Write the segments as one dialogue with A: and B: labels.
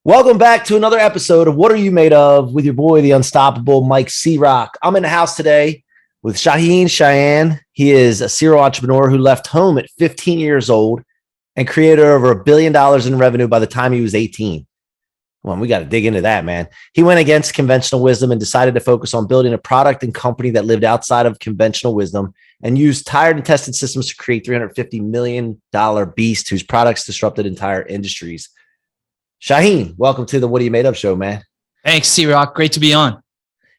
A: Welcome back to another episode of What Are You Made Of with your boy, the unstoppable Mike C-Roc. I'm in the house today with Shaahin Cheyene. He is a serial entrepreneur who left home at 15 years old and created over $1 billion in revenue by the time he was 18. Well, we got to dig into that, man. He went against conventional wisdom and decided to focus on building a product and company that lived outside of conventional wisdom and used tried and tested systems to create $350 million beast whose products disrupted entire industries. Shaahin, welcome to the What Are You Made Of show, man.
B: Thanks, C-Roc. Great to be on.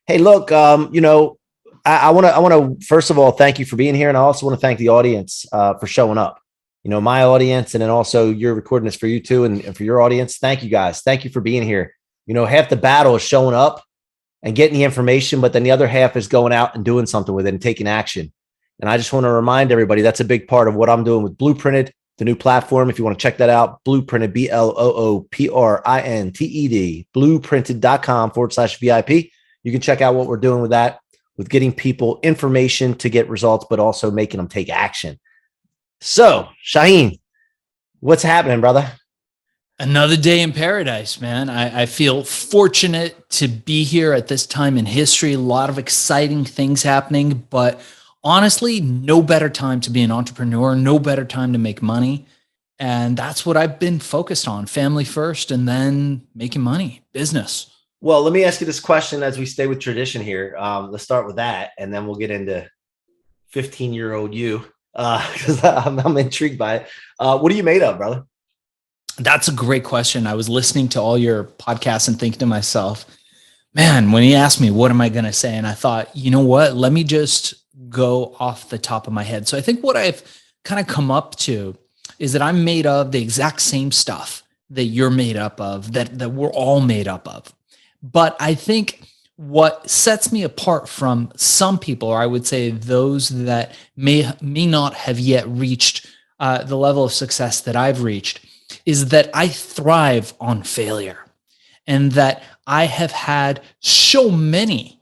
A: Hey, look, I want to first of all thank you for being here, and I also want to thank the audience for showing up. You know, my audience, and then also you're recording this for you too, and for your audience. Thank you guys. Thank you for being here. You know, half the battle is showing up and getting the information, but then the other half is going out and doing something with it and taking action. And I just want to remind everybody that's a big part of what I'm doing with Blueprinted, the new platform. If you want to check that out, Blueprinted, BLOOPRINTED, blueprinted.com/VIP. You can check out what we're doing with that, with getting people information to get results, but also making them take action. So, Shaahin, what's happening, brother?
B: Another day in paradise, man. I feel fortunate to be here at this time in history. A lot of exciting things happening, but honestly, no better time to be an entrepreneur, no better time to make money. And that's what I've been focused on: family first, and then making money, business.
A: Well, let me ask you this question as we stay with tradition here. Let's start with that, and then we'll get into 15-year-old you, because I'm intrigued by it. What are you made of, brother?
B: That's a great question. I was listening to all your podcasts and thinking to myself, man, when he asked me, what am I going to say? And I thought, you know what? Let me just go off the top of my head. So I think what I've kind of come up to is that I'm made of the exact same stuff that you're made up of, that we're all made up of. But I think what sets me apart from some people, or I would say those that may not have yet reached the level of success that I've reached, is that I thrive on failure, and that I have had so many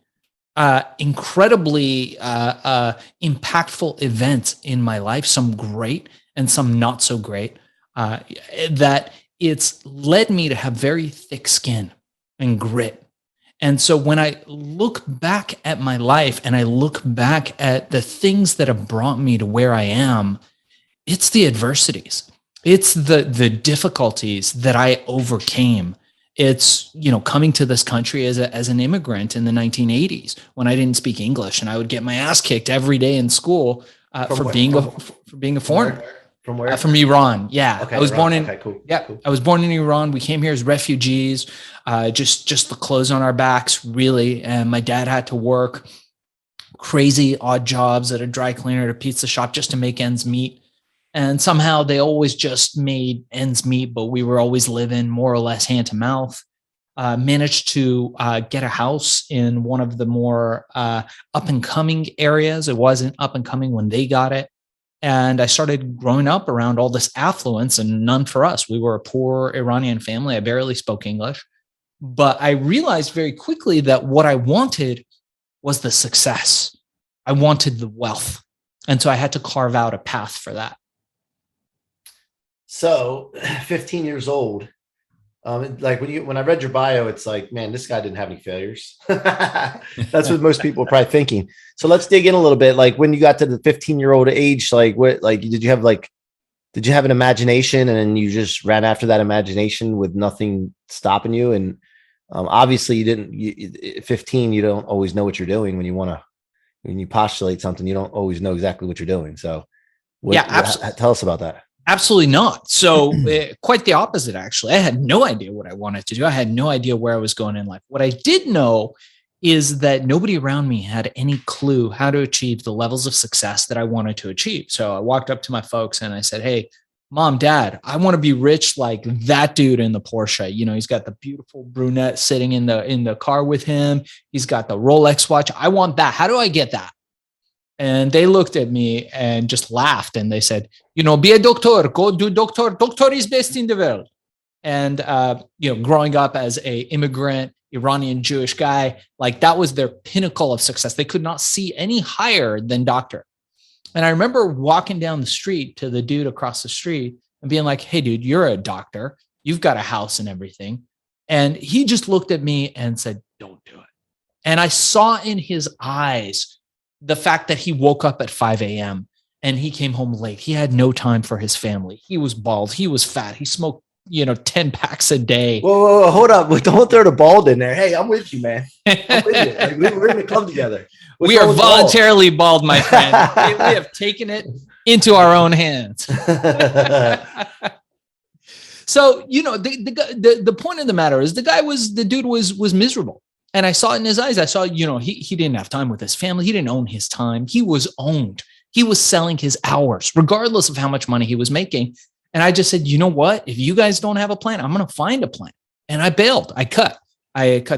B: incredibly impactful events in my life, some great and some not so great, that it's led me to have very thick skin and grit. And so when I look back at my life and I look back at the things that have brought me to where I am, it's the adversities. It's the difficulties that I overcame. It's, you know, coming to this country as an immigrant in the 1980s when I didn't speak English, and I would get my ass kicked every day in school for being a foreigner.
A: From where?
B: From Iran. Yeah.
A: Okay,
B: I was born in,
A: okay, cool.
B: yeah,
A: Cool.
B: I was born in Iran. We came here as refugees, just the clothes on our backs, really. And my dad had to work crazy odd jobs at a dry cleaner, at a pizza shop, just to make ends meet. And somehow they always just made ends meet, but we were always living more or less hand to mouth. Managed to get a house in one of the more up and coming areas. It wasn't up and coming when they got it. And I started growing up around all this affluence, and none for us. We were a poor Iranian family. I barely spoke English. But I realized very quickly that what I wanted was the success. I wanted the wealth. And so I had to carve out a path for that.
A: So, 15 years old. Like when I read your bio, it's like, man, this guy didn't have any failures. That's what most people are probably thinking. So let's dig in a little bit. Like when you got to the 15-year-old age, like what, like did you have an imagination and then you just ran after that imagination with nothing stopping you? And obviously you 15, you don't always know what you're doing when you postulate something, you don't always know exactly what you're doing. So tell us about that.
B: Absolutely not. So quite the opposite, actually. I had no idea what I wanted to do. I had no idea where I was going in life. What I did know is that nobody around me had any clue how to achieve the levels of success that I wanted to achieve. So I walked up to my folks and I said, hey, Mom, Dad, I want to be rich like that dude in the Porsche. You know, he's got the beautiful brunette sitting in the car with him. He's got the Rolex watch. I want that. How do I get that? And they looked at me and just laughed. And they said, you know, be a doctor, go do doctor. Doctor is best in the world. And, growing up as a immigrant Iranian Jewish guy, like that was their pinnacle of success. They could not see any higher than doctor. And I remember walking down the street to the dude across the street and being like, hey, dude, you're a doctor. You've got a house and everything. And he just looked at me and said, don't do it. And I saw in his eyes the fact that he woke up at 5 a.m. and he came home late. He had no time for his family. He was bald. He was fat. He smoked, 10 packs a day.
A: Whoa, hold up. Don't throw the bald in there. Hey, I'm with you, man. I'm with you. Like, we're in the club together.
B: We are voluntarily bald, my friend. We have taken it into our own hands. So, the point of the matter is the dude was miserable. And I saw it in his eyes. I saw, he didn't have time with his family. He didn't own his time. He was owned. He was selling his hours, regardless of how much money he was making. And I just said, you know what? If you guys don't have a plan, I'm going to find a plan. And I bailed. I cut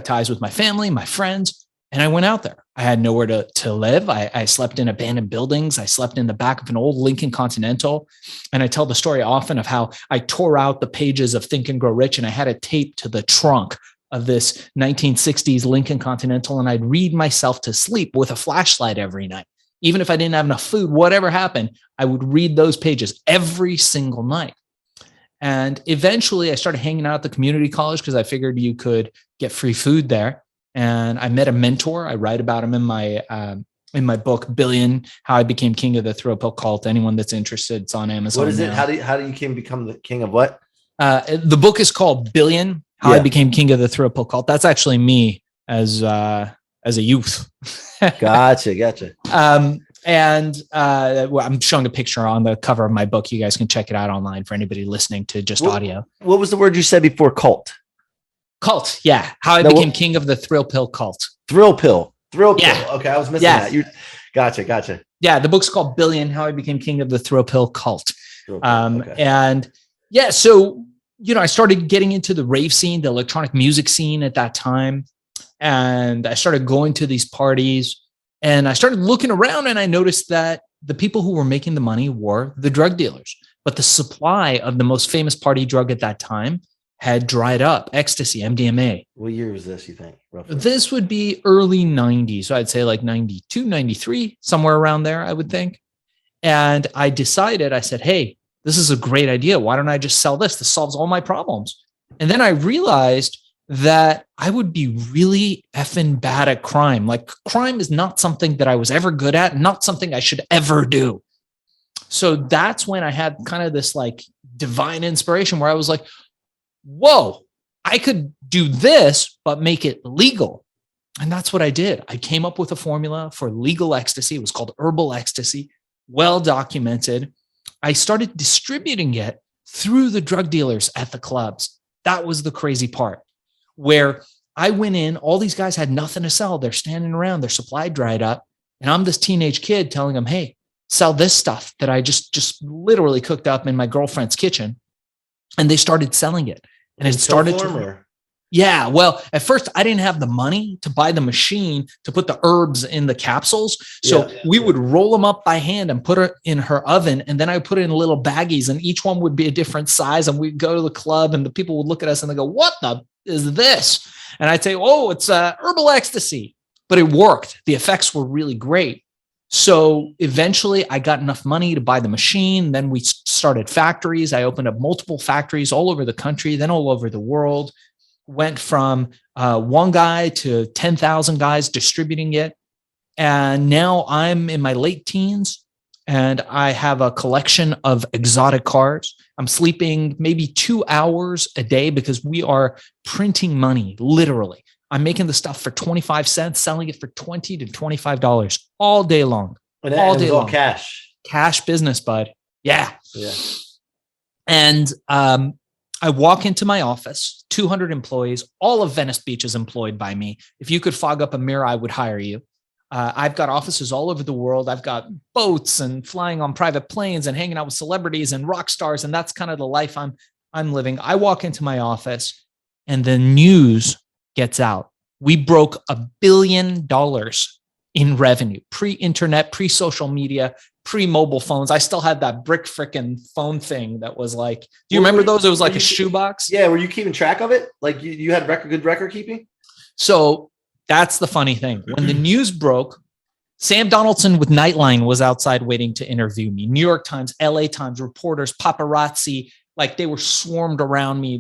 B: ties with my family, my friends, and I went out there. I had nowhere to live. I slept in abandoned buildings. I slept in the back of an old Lincoln Continental. And I tell the story often of how I tore out the pages of Think and Grow Rich, and I had it taped to the trunk of this 1960s Lincoln Continental. And I'd read myself to sleep with a flashlight every night. Even if I didn't have enough food, whatever happened, I would read those pages every single night. And eventually I started hanging out at the community college because I figured you could get free food there. And I met a mentor. I write about him in my book, Billion, How I Became King of the Thrill Pill Cult. Anyone that's interested, it's on Amazon.
A: What is it?
B: Now.
A: How do you become the king of what?
B: The book is called Billion, How I Became King of the Thrill Pill Cult. That's actually me as a youth. Gotcha. I'm showing a picture on the cover of my book. You guys can check it out online for anybody listening to just audio.
A: What was the word you said before? Cult.
B: Yeah. How I became king of the thrill pill cult.
A: Thrill pill. Okay. I was missing that. Gotcha.
B: Yeah. The book's called Billion, How I Became King of the Thrill Pill Cult.
A: Okay.
B: And yeah, so, I started getting into the rave scene, the electronic music scene at that time. And I started going to these parties and I started looking around and I noticed that the people who were making the money were the drug dealers, but the supply of the most famous party drug at that time had dried up. Ecstasy, MDMA.
A: What year was this, you think? Roughly?
B: This would be early 90s. So I'd say like 92, 93, somewhere around there, I would think. And I said, hey, this is a great idea. Why don't I just sell this? This solves all my problems. And then I realized that I would be really effing bad at crime. Like crime is not something that I was ever good at, not something I should ever do. So that's when I had kind of this like divine inspiration where I was like, whoa, I could do this, but make it legal. And that's what I did. I came up with a formula for legal ecstasy. It was called herbal ecstasy, well documented. I started distributing it through the drug dealers at the clubs. That was the crazy part. Where I went in, all these guys had nothing to sell. They're standing around, their supply dried up. And I'm this teenage kid telling them, hey, sell this stuff that I just literally cooked up in my girlfriend's kitchen. And they started selling it. And it started to... Yeah, well, at first I didn't have the money to buy the machine to put the herbs in the capsules. So we would roll them up by hand and put it in her oven. And then I put it in little baggies and each one would be a different size. And we'd go to the club and the people would look at us and they go, what the is this? And I'd say, oh, it's herbal ecstasy. But it worked. The effects were really great. So eventually I got enough money to buy the machine. Then we started factories. I opened up multiple factories all over the country, then all over the world. Went from one guy to 10,000 guys distributing it. And now I'm in my late teens and I have a collection of exotic cars. I'm sleeping maybe 2 hours a day because we are printing money, literally. I'm making the stuff for 25 cents, selling it for $20 to $25 all day long.
A: And all day long.
B: Cash business, bud. Yeah. And I walk into my office, 200 employees, all of Venice Beach is employed by me. If you could fog up a mirror, I would hire you. I've got offices all over the world. I've got boats and flying on private planes and hanging out with celebrities and rock stars. And that's kind of the life I'm living. I walk into my office and the news gets out. We broke $1 billion in revenue, pre-internet, pre-social media, pre-mobile phones. I still had that brick frickin' phone thing that was like, do you remember those? It was like a shoebox.
A: Yeah. Were you keeping track of it? Like you had good record keeping?
B: So that's the funny thing. When the news broke, Sam Donaldson with Nightline was outside waiting to interview me. New York Times, LA Times, reporters, paparazzi, Like they were swarmed around me,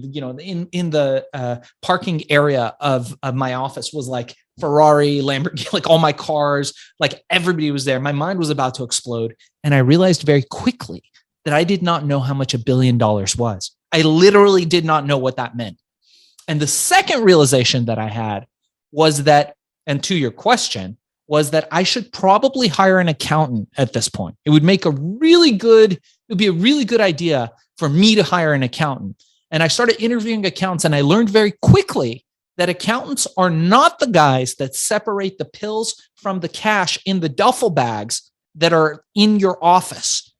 B: in the parking area of my office was like Ferrari, Lamborghini, like all my cars, like everybody was there. My mind was about to explode. And I realized very quickly that I did not know how much $1 billion was. I literally did not know what that meant. And the second realization that I had was that, and to your question, was that I should probably hire an accountant at this point. It would be a really good idea for me to hire an accountant. And I started interviewing accountants, and I learned very quickly that accountants are not the guys that separate the pills from the cash in the duffel bags that are in your office.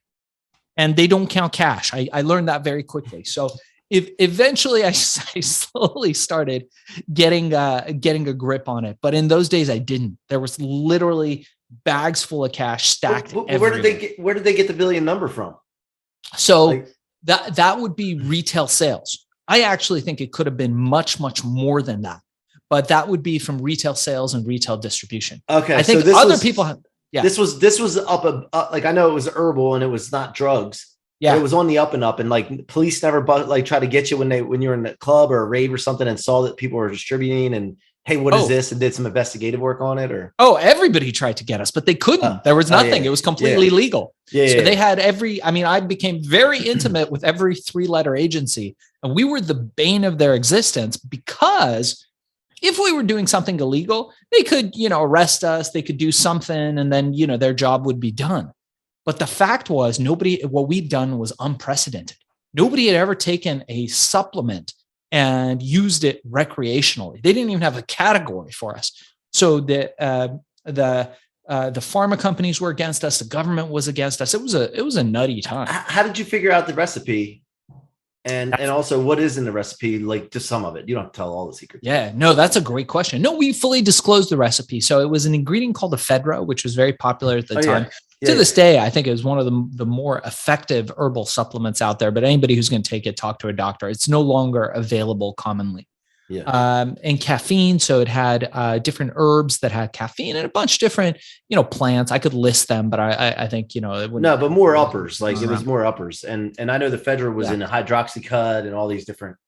B: And they don't count cash. I learned that very quickly. So eventually I slowly started getting a grip on it. But in those days I didn't. There was literally bags full of cash stacked.
A: Where did they get the billion number from?
B: So that would be retail sales. I actually think it could have been much, much more than that. But that would be from retail sales and retail distribution.
A: Okay.
B: I think other people have, yeah.
A: This was up, like I know it was herbal and it was not drugs. Yeah, it was on the up and up, and like police never try to get you when you're in a club or a rave or something and saw that people were distributing and hey, what is this? And did some investigative work on it, or
B: everybody tried to get us, but they couldn't. There was nothing. It was completely legal. So they had I became very intimate with every 3-letter agency, and we were the bane of their existence because if we were doing something illegal, they could, arrest us, they could do something, and then, their job would be done. But the fact was what we'd done was unprecedented. Nobody had ever taken a supplement and used it recreationally. They didn't even have a category for us. So the pharma companies were against us. The government was against us. It was a nutty time.
A: How did you figure out the recipe? And also, what is in the recipe? Like just some of it. You don't have to tell all the secrets.
B: Yeah, no, that's a great question. No, we fully disclosed the recipe. So it was an ingredient called ephedra, which was very popular at the time. To this day, I think it was one of the more effective herbal supplements out there. But anybody who's going to take it, talk to a doctor. It's no longer available commonly. Yeah. And caffeine. So it had different herbs that had caffeine and a bunch of different, plants. I could list them, but I think, it wouldn't.
A: No, but more uppers. Like it was more uppers. And I know the ephedra was in a hydroxycut and all these different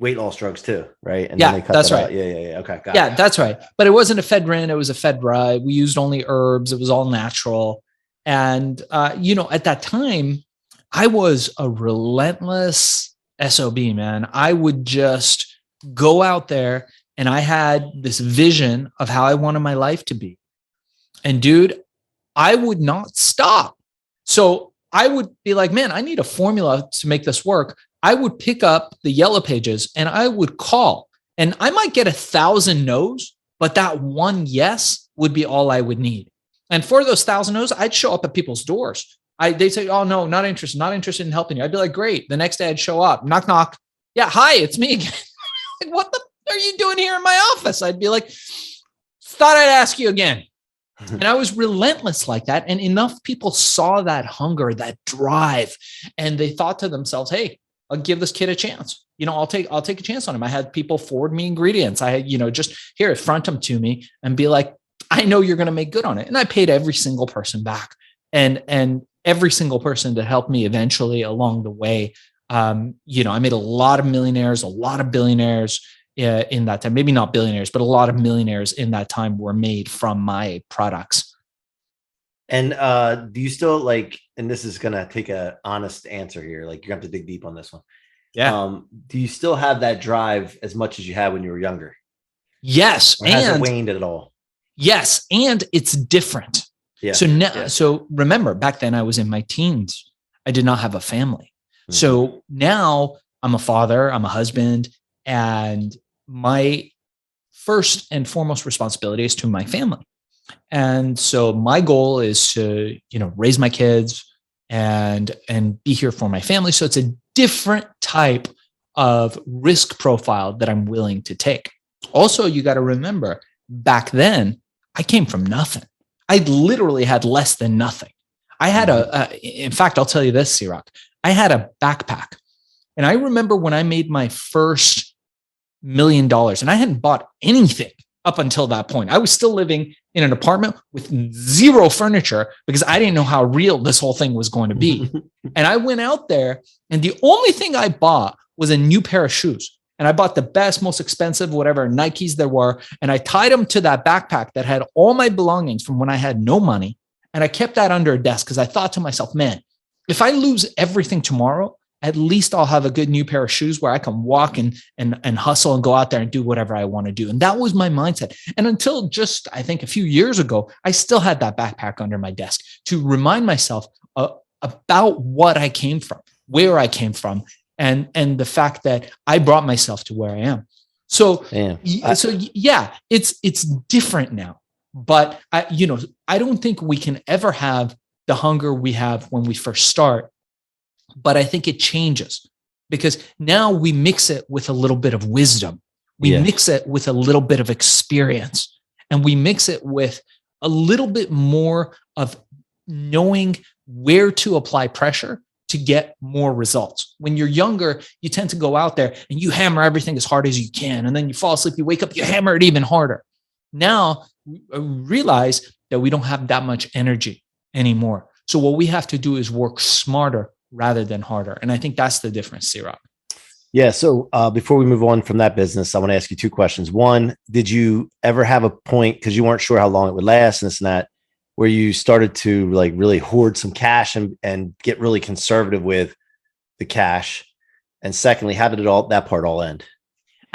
A: weight loss drugs too, right? And then they cut
B: that's
A: that
B: right.
A: out. Yeah. Okay, got
B: it. That's right. But it wasn't ephedrine; it was ephedra. We used only herbs. It was all natural. And at that time, I was a relentless SOB, man. I would just go out there, and I had this vision of how I wanted my life to be. And dude, I would not stop. So I would be like, man, I need a formula to make this work. I would pick up the yellow pages and I would call, and I might get 1,000 no's, but that one yes would be all I would need. And for those 1,000 no's, I'd show up at people's doors. They'd say, oh no, not interested in helping you. I'd be like, great. The next day I'd show up, knock, knock. Yeah. Hi, it's me again. Like, what the are you doing here in my office? I'd be like, thought I'd ask you again. And I was relentless like that. And enough people saw that hunger, that drive, and they thought to themselves, hey, I'll give this kid a chance. I'll take a chance on him. I had people forward me ingredients. I had, just here, front them to me and be like, I know you're going to make good on it. And I paid every single person back, and every single person that helped me eventually along the way. I made a lot of millionaires, a lot of billionaires in that time. Maybe not billionaires, but a lot of millionaires in that time were made from my products.
A: And do you still and this is going to take an honest answer here. Like, you're going to have to dig deep on this one.
B: Yeah.
A: Do you still have that drive as much as you had when you were younger?
B: Yes.
A: Or has it waned at all?
B: Yes. And it's different. Yeah. So now, so remember, back then I was in my teens. I did not have a family. Mm-hmm. So now I'm a father, I'm a husband, and my first and foremost responsibility is to my family. And so my goal is to, raise my kids and be here for my family. So it's a different type of risk profile that I'm willing to take. Also, you got to remember, back then, I came from nothing. I literally had less than nothing. I had in fact, I'll tell you this, C-Roc, I had a backpack. And I remember when I made my first $1 million, and I hadn't bought anything up until that point. I was still living in an apartment with zero furniture because I didn't know how real this whole thing was going to be. And I went out there and the only thing I bought was a new pair of shoes. And I bought the best, most expensive, whatever Nikes there were. And I tied them to that backpack that had all my belongings from when I had no money. And I kept that under a desk because I thought to myself, man, if I lose everything tomorrow, at least I'll have a good new pair of shoes where I can walk and hustle and go out there and do whatever I want to do. And that was my mindset. And until just, I think a few years ago, I still had that backpack under my desk to remind myself about what I came from, where I came from, and the fact that I brought myself to where I am. So, it's different now. But I don't think we can ever have the hunger we have when we first start. But I think it changes because now we mix it with a little bit of wisdom. We mix it with a little bit of experience, and we mix it with a little bit more of knowing where to apply pressure to get more results. When you're younger, you tend to go out there and you hammer everything as hard as you can. And then you fall asleep, you wake up, you hammer it even harder. Now we realize that we don't have that much energy anymore. So what we have to do is work smarter rather than harder. And I think that's the difference, C-Roc.
A: Yeah. So before we move on from that business, I want to ask you two questions. One, did you ever have a point, because you weren't sure how long it would last and this and that, where you started to like really hoard some cash and get really conservative with the cash? And secondly, how did that part all end?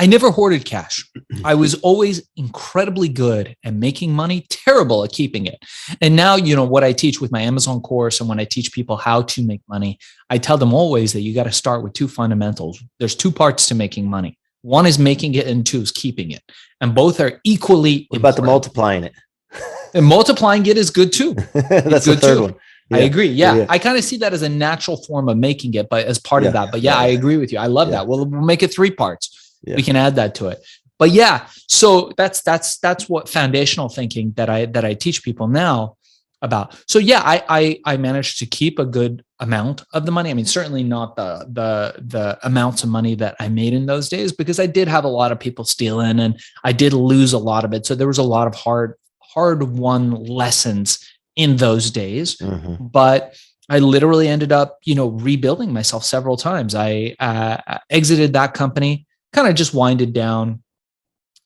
B: I never hoarded cash. I was always incredibly good at making money, terrible at keeping it. And now, what I teach with my Amazon course and when I teach people how to make money, I tell them always that you got to start with two fundamentals. There's two parts to making money. One is making it and two is keeping it. And both are equally
A: What about the multiplying it?
B: And multiplying it is good too.
A: That's the third one.
B: Yeah. I agree. Yeah. I kind of see that as a natural form of making it, but as part of that. But I agree with you. I love that. We'll make it 3 parts. Yeah. We can add that to it. But so that's what foundational thinking that I teach people now about. So I managed to keep a good amount of the money. I mean, certainly not the amounts of money that I made in those days, because I did have a lot of people steal in and I did lose a lot of it. So there was a lot of hard-won lessons in those days. Mm-hmm. But I literally ended up, rebuilding myself several times. I exited that company, kind of just winded down,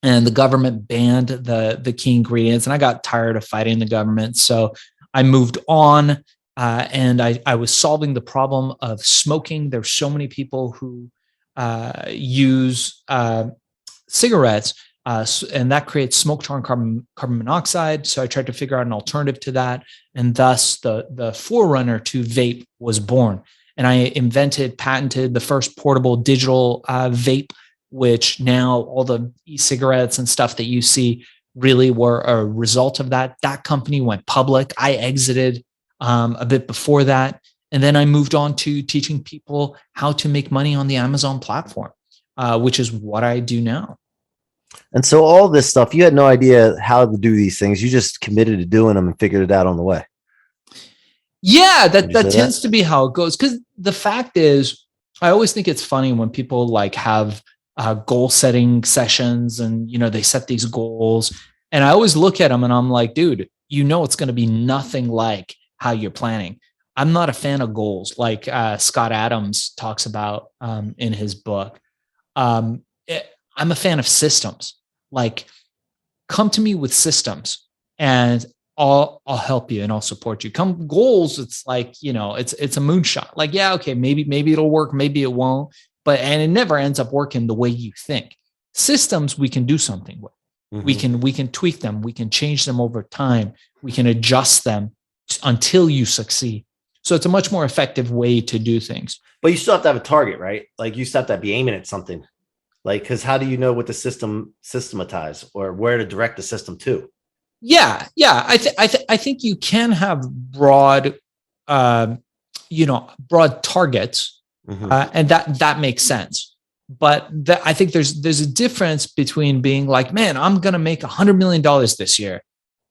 B: and the government banned the key ingredients, and I got tired of fighting the government. So I moved on, and I was solving the problem of smoking. There's so many people who use cigarettes, and that creates smoke, tar, and carbon monoxide. So I tried to figure out an alternative to that, and thus the forerunner to vape was born. And I patented the first portable digital vape, which now all the e-cigarettes and stuff that you see really were a result of that. That company went public. I exited a bit before that. And then I moved on to teaching people how to make money on the Amazon platform, which is what I do now.
A: And so all this stuff, you had no idea how to do these things. You just committed to doing them and figured it out on the way.
B: Yeah, that tends to be how it goes. Because the fact is, I always think it's funny when people like have goal setting sessions and, they set these goals. And I always look at them and I'm like, dude, it's going to be nothing like how you're planning. I'm not a fan of goals like Scott Adams talks about in his book. I'm a fan of systems. Like, come to me with systems and I'll help you and I'll support you. Come goals, it's like, it's a moonshot. Like, okay, maybe it'll work, maybe it won't. And it never ends up working the way you think. Systems we can do something with. Mm-hmm. We can tweak them. We can change them over time. We can adjust them until you succeed. So it's a much more effective way to do things.
A: But you still have to have a target, right? Like you still have to be aiming at something. Like, because how do you know what to systematize or where to direct the system to?
B: Yeah. I think you can have broad targets. Mm-hmm. And that makes sense. But I think there's a difference between being like, man, I'm going to make $100 million this year,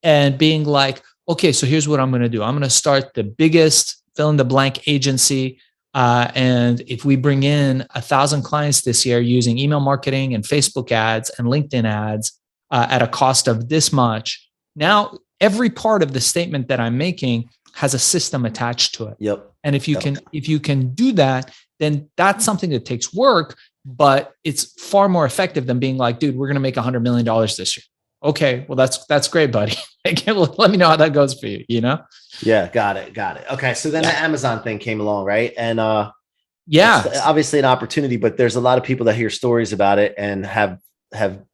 B: and being like, okay, so here's what I'm going to do. I'm going to start the biggest fill in the blank agency. And if we bring in 1,000 clients this year using email marketing and Facebook ads and LinkedIn ads at a cost of this much, Now, every part of the statement that I'm making has a system attached to it.
A: Yep.
B: And if you can do that, then that's something that takes work, but it's far more effective than being like, dude, we're going to make $100 million this year. Okay, well, that's great, buddy. Let me know how that goes for you, you know?
A: Yeah, got it. Okay, so then the Amazon thing came along, right? And it's obviously an opportunity, but there's a lot of people that hear stories about it and have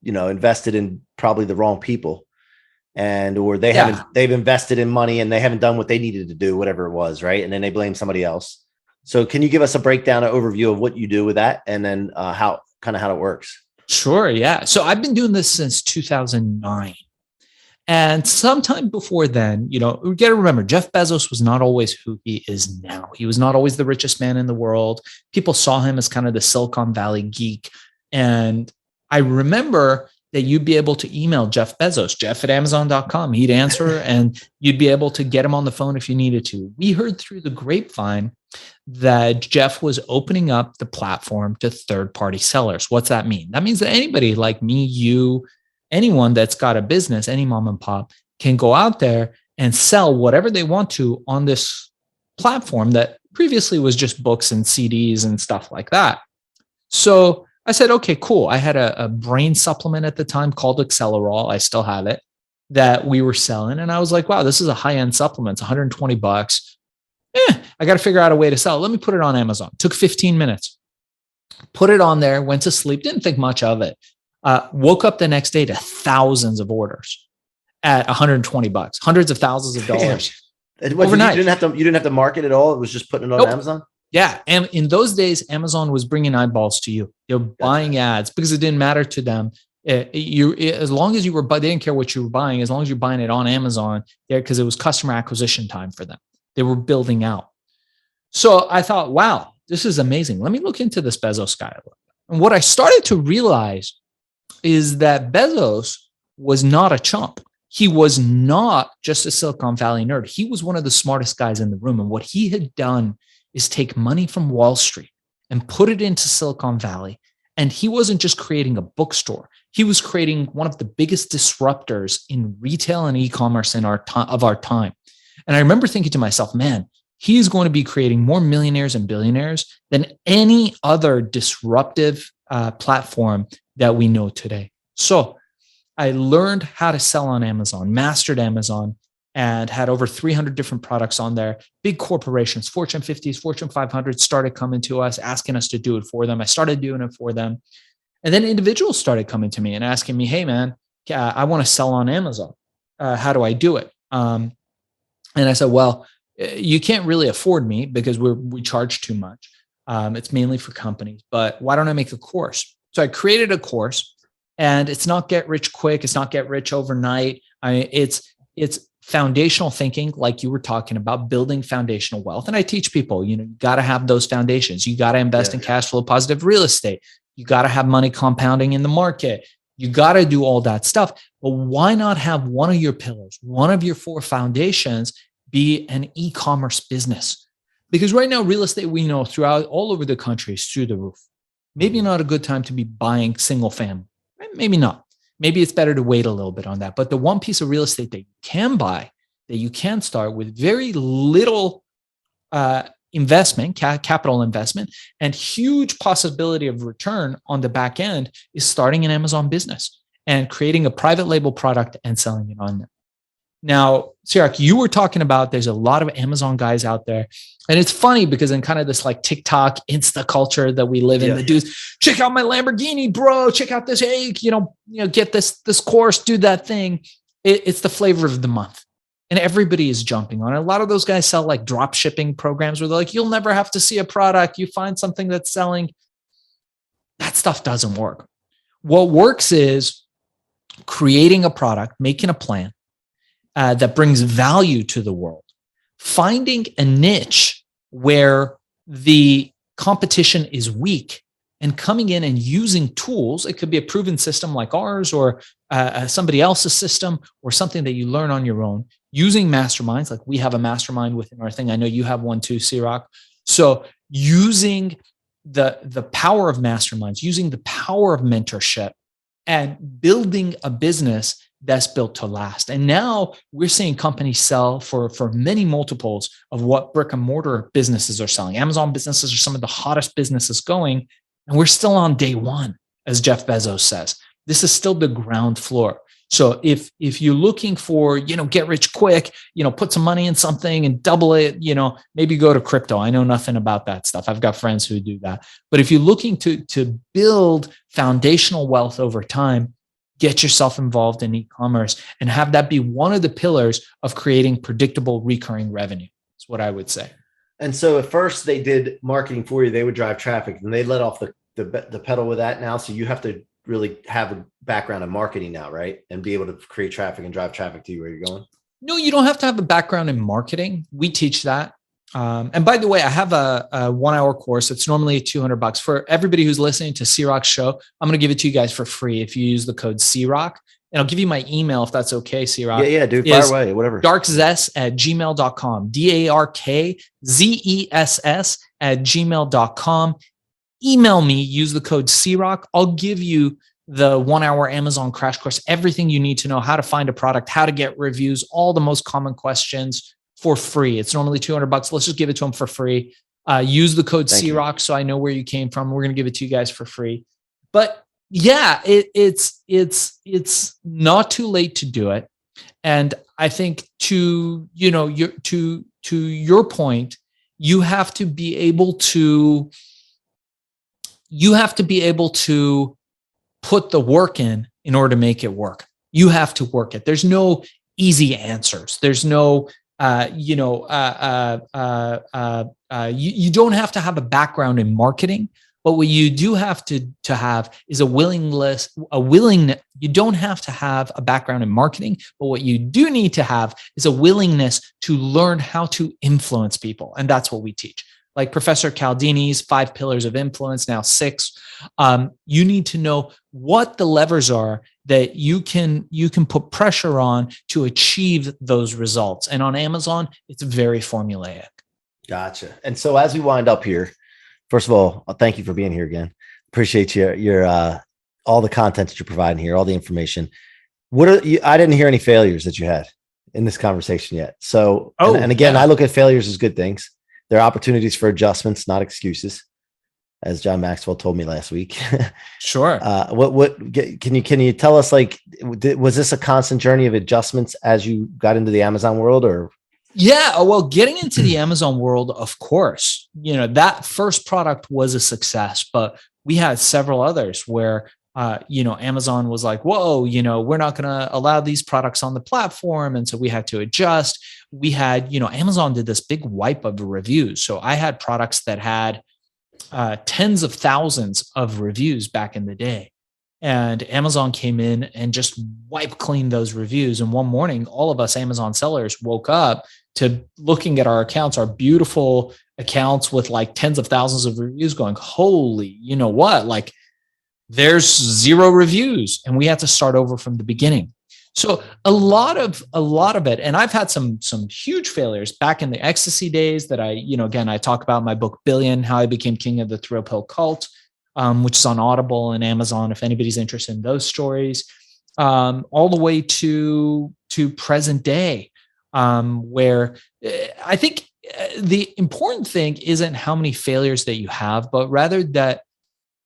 A: invested in probably the wrong people, or they've invested in money and they haven't done what they needed to do, whatever it was, right? And then they blame somebody else. So can you give us a breakdown, an overview of what you do with that, and then how it works?
B: Sure. Yeah. So I've been doing this since 2009. And sometime before then, we got to remember, Jeff Bezos was not always who he is now. He was not always the richest man in the world. People saw him as kind of the Silicon Valley geek. And I remember that you'd be able to email Jeff Bezos, jeff@amazon.com. He'd answer and you'd be able to get him on the phone if you needed to. We heard through the grapevine that Jeff was opening up the platform to third-party sellers. What's that mean? That means that anybody like me, you, anyone that's got a business, any mom and pop, can go out there and sell whatever they want to on this platform that previously was just books and CDs and stuff like that. So I said, okay, cool. I had a brain supplement at the time called Ciorrocco. I still have it, that we were selling. And I was like, wow, this is a high-end supplement. It's $120. I got to figure out a way to sell it. Let me put it on Amazon. Took 15 minutes. Put it on there, went to sleep, didn't think much of it. Woke up the next day to thousands of orders at $120, hundreds of thousands of dollars. Overnight.
A: You didn't have to market at all. It was just putting it on Amazon.
B: Yeah. And in those days, Amazon was bringing eyeballs to you. They were buying ads because it didn't matter to them. As long as you were, they didn't care what you were buying, as long as you're buying it on Amazon, because it was customer acquisition time for them. They were building out. So I thought, wow, this is amazing. Let me look into this Bezos guy. And what I started to realize is that Bezos was not a chump. He was not just a Silicon Valley nerd. He was one of the smartest guys in the room. And what he had done is take money from Wall Street and put it into Silicon Valley. And he wasn't just creating a bookstore. He was creating one of the biggest disruptors in retail and e-commerce of our time. And I remember thinking to myself, man, he's going to be creating more millionaires and billionaires than any other disruptive platform that we know today. So I learned how to sell on Amazon, mastered Amazon, and had over 300 different products on there. Big corporations, Fortune 50s, Fortune 500s started coming to us, asking us to do it for them. I started doing it for them. And then individuals started coming to me and asking me, hey, man, I want to sell on Amazon. How do I do it? And I said, well, you can't really afford me because we charge too much. It's mainly for companies, but why don't I make a course? So I created a course, and it's not get rich quick. It's not get rich overnight. It's foundational thinking, like you were talking about, building foundational wealth. And I teach people, you got to have those foundations. You got to invest in cash flow positive real estate. You got to have money compounding in the market. You got to do all that stuff. But why not have one of your pillars, one of your 4 foundations be an e-commerce business? Because right now, real estate, we know throughout all over the country is through the roof. Maybe not a good time to be buying single family. Maybe not. Maybe it's better to wait a little bit on that. But the one piece of real estate that you can buy, that you can start with very little investment, capital investment, and huge possibility of return on the back end is starting an Amazon business and creating a private label product and selling it on there. Now, C-Roc, you were talking about there's a lot of Amazon guys out there. And it's funny because in kind of this like TikTok, Insta culture that we live in, the dudes, check out my Lamborghini, bro. Check out this, hey, get this course, do that thing. It's the flavor of the month. And everybody is jumping on it. A lot of those guys sell like drop shipping programs where they're like, you'll never have to see a product. You find something that's selling. That stuff doesn't work. What works is creating a product, making a plan, that brings value to the world, finding a niche where the competition is weak and coming in and using tools. It could be a proven system like ours or somebody else's system or something that you learn on your own, using masterminds. Like we have a mastermind within our thing. I know you have one too, C-Roc. So using the power of masterminds, using the power of mentorship and building a business that's built to last. And now we're seeing companies sell for many multiples of what brick and mortar businesses are selling. Amazon businesses are some of the hottest businesses going, and we're still on day one, as Jeff Bezos says. This is still the ground floor. So if you're looking for, get rich quick, put some money in something and double it, maybe go to crypto. I know nothing about that stuff. I've got friends who do that. But if you're looking to build foundational wealth over time, get yourself involved in e-commerce and have that be one of the pillars of creating predictable recurring revenue. That's what I would say.
A: And so at first they did marketing for you. They would drive traffic, and they let off the pedal with that now. So you have to really have a background in marketing now, right? And be able to create traffic and drive traffic to you where you're going. No,
B: you don't have to have a background in marketing. We teach that. And by the way, I have a 1 hour course. It's normally $200 for everybody who's listening to C-Roc's show. I'm going to give it to you guys for free if you use the code C-Roc. And I'll give you my email if that's okay, C-Roc.
A: Yeah, dude, fire away, whatever.
B: darkzess@gmail.com. darkzess@gmail.com. Email me, use the code C-Roc. I'll give you the 1 hour Amazon crash course, everything you need to know, how to find a product, how to get reviews, all the most common questions for free. It's normally $200. Let's just give it to them for free. Use the code C-Roc so I know where you came from. We're going to give it to you guys for free. But yeah, it's not too late to do it. And I think to your point, you have to be able to put the work in order to make it work. You have to work it. There's no easy answers. There's no, you don't have to have a background in marketing, but what you do have to have is a willingness. You don't have to have a background in marketing, but what you do need to have is a willingness to learn how to influence people. And that's what we teach. Like Professor Cialdini's 5 pillars of influence, now 6. You need to know what the levers are that you can put pressure on to achieve those results. And on Amazon, it's very formulaic.
A: Gotcha. And so as we wind up here, first of all, thank you for being here again. Appreciate your all the content that you're providing here, all the information. I didn't hear any failures that you had in this conversation yet. So, and again, yeah. I look at failures as good things. There are opportunities for adjustments, not excuses, as John Maxwell told me last week.
B: Sure.
A: Can you tell us, like, was this a constant journey of adjustments as you got into the Amazon world, or?
B: Yeah, well, getting into the Amazon world, of course, that first product was a success, but we had several others where, Amazon was like, whoa, we're not going to allow these products on the platform. And so we had to adjust. We had, Amazon did this big wipe of reviews. So I had products that had tens of thousands of reviews back in the day. And Amazon came in and just wiped clean those reviews. And one morning, all of us Amazon sellers woke up to looking at our accounts, our beautiful accounts with like tens of thousands of reviews, going, holy, you know what? Like, there's 0 reviews, and we had to start over from the beginning. So a lot of it, and I've had some huge failures back in the ecstasy days that I talk about in my book, Billion, How I Became King of the Thrill Pill Cult, which is on Audible and Amazon, if anybody's interested in those stories, all the way to present day, where I think the important thing isn't how many failures that you have, but rather that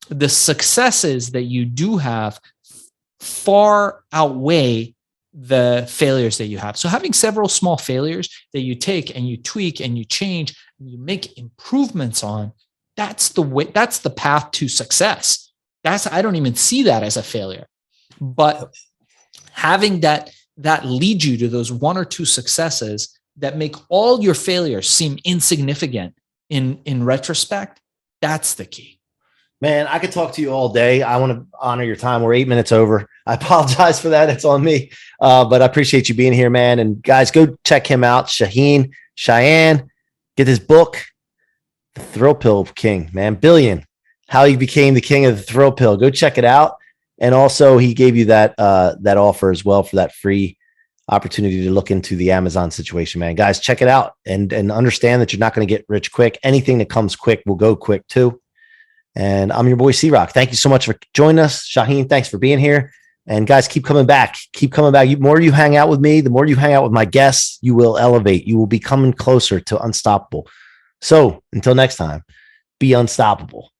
B: the successes that you do have far outweigh the failures that you have. So having several small failures that you take and you tweak and you change and you make improvements on, that's the way, that's the path to success. I don't even see that as a failure, but having that lead you to those 1 or 2 successes that make all your failures seem insignificant in retrospect, that's the key.
A: Man, I could talk to you all day. I want to honor your time. We're 8 minutes over. I apologize for that. It's on me. But I appreciate you being here, man. And guys, go check him out. Shaahin Cheyene. Get his book, The Thrill Pill King, man. Billion, How He Became the King of the Thrill Pill. Go check it out. And also he gave you that offer as well for that free opportunity to look into the Amazon situation, man. Guys, check it out and understand that you're not going to get rich quick. Anything that comes quick will go quick too. And I'm your boy C-Roc. Thank you so much for joining us. Shaahin, thanks for being here. And guys, keep coming back. Keep coming back. The more you hang out with me, the more you hang out with my guests, you will elevate. You will be coming closer to unstoppable. So until next time, be unstoppable.